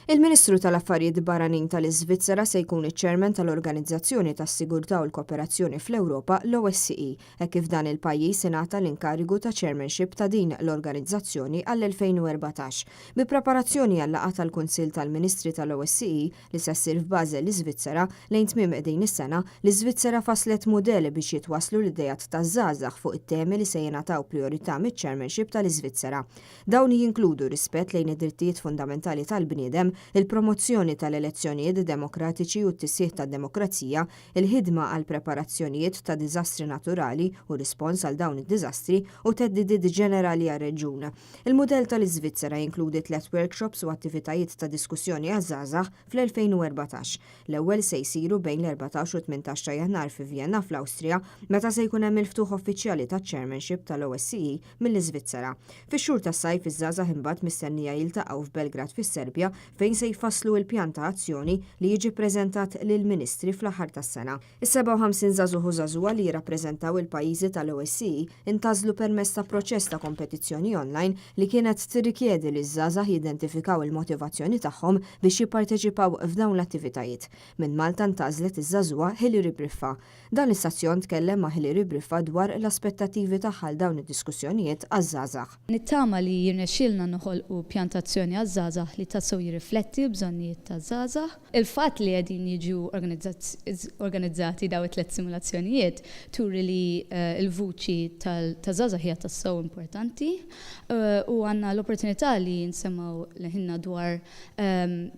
Il-Ministru tal-Affarijiet Barranin tal-Iżvizzera se jkun iċ-Chairman tal-Organizzazzjoni tas-Sigurtà u l-Kooperazzjoni fl-Ewropa l-OSCE, hekk kif dan il-pajjiż ingħata l-inkarigu ta' chairmanship ta' din l-organizzazzjoni għall-2014. Bi preparazzjoni għal laqgħa tal-Kunsill tal-Ministri tal-OSCE li se ssir f'Basel l-Iżvizzera lejn tmiem din is-sena, l-Iżvizzera faslet mudelli biex jitwasslu l-idejat taż-żgħażagħ fuq it-temi li se jingħataw prijorità miċ-chairmanship tal-Iżvizzera. Dawn jinkludu rispett lejn id-drittijiet fundamentali tal-bniedem, il-promozzjoni tal-elezzjonijiet demokratiċi u t-tisjieħ tad-demokrazija, il-ħidma għal preparazzjonijiet ta' diżastri naturali u rispons għal dawn id-diżastri u theddidiet ġenerali għar-reġjun. Il-mudell tal-Iżvizzera jinkludi 3 workshops u attivitajiet ta' diskussjoni għaż-żgħażagħ fl-2014. L-ewwel se jsiru bejn l-14 u 18 ta' Jannar fi Vienna fl-Awstrija, meta se jkun hemm il-ftuħ uffiċjali taċ-chairmanship tal-OSCE mill-Iżvizzera. Fix-xhur tas-sajf iż-żgħażagħ imbagħad mistennija jiltaqgħu f'Belgrad fis-Serbja fejn se jfasslu l-pjan ta' azzjoni li jiġi ppreżentat lill-Ministri fl-aħħar tas-sena. Is-57 żagħżugħ u żagħżugħa li jirrappreżentaw il-pajjiżi tal-OSCE intażlu permezz ta' proċess ta' kompetizzjoni online li kienet tirrikjedi li ż-żgħażagħ jidentifikaw il-motivazzjoni tagħhom biex jipparteċipaw f'dawn l-attivitajiet. Minn Malta ntażlet iż-żagħżugħa Hilary Briffa. Dan l-istazzjon tkellem ma' Hilary Briffa dwar l-aspettattivi tagħha għal dawn id-diskussjonijiet għaż-żgħażagħ. Nittama li jirnexxielna noħolqu pjantazzjoni għaż-żgħażagħ li tassew jirrifletti bżonnijiet taż-żgħażagħ. Il-fatt li qegħdin jiġu organizzati daw it-tliet simulazzjonijiet turi li l-vuċi taż-żgħażagħ hija tassew importanti u għandna l-opportunità li nsemmaw leħinna dwar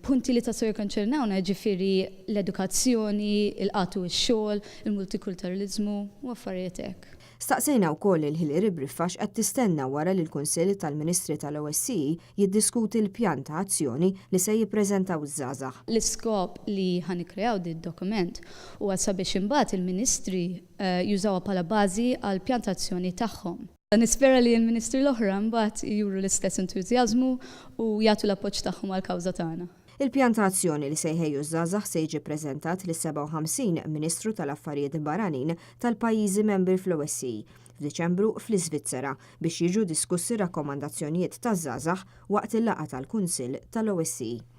punti li tassew jikkonċernawna, ġifieri l-edukazzjoni, il-qatu x-xogħol, il-multikulturalizmu u affarijiet hekk. Staqsejna wkoll il-Hilary Briffa x'qed tistenna wara li l-Kunsill tal-Ministri tal-OSCE jiddiskuti l-pjan ta' azzjoni li se jippreżentaw iż-żgħażagħ. L-iskop li ħanikkreaw din dokument huwa sabiex imbagħad il-Ministri jużawha bħala bażi għall pjantazzjoni tagħhom. Nispera li l-Ministri l-oħra mbagħad juru l-istess entużjażmu u jagħtu l-appoġġ tagħhom għall-kawża tagħna. Il-pjan ta' azzjoni li se jħejju ż-żgħażagħ se jiġi ppreżentat lis-57 Ministru tal-Affarijiet Barranin tal-pajjiżi membri fl-OSCE f'Diċembru fl-Iżvizzera biex jiġu diskussi rakkomandazzjonijiet taż-żgħażagħ waqt il-laqgħa tal-Kunsill tal-OSCE.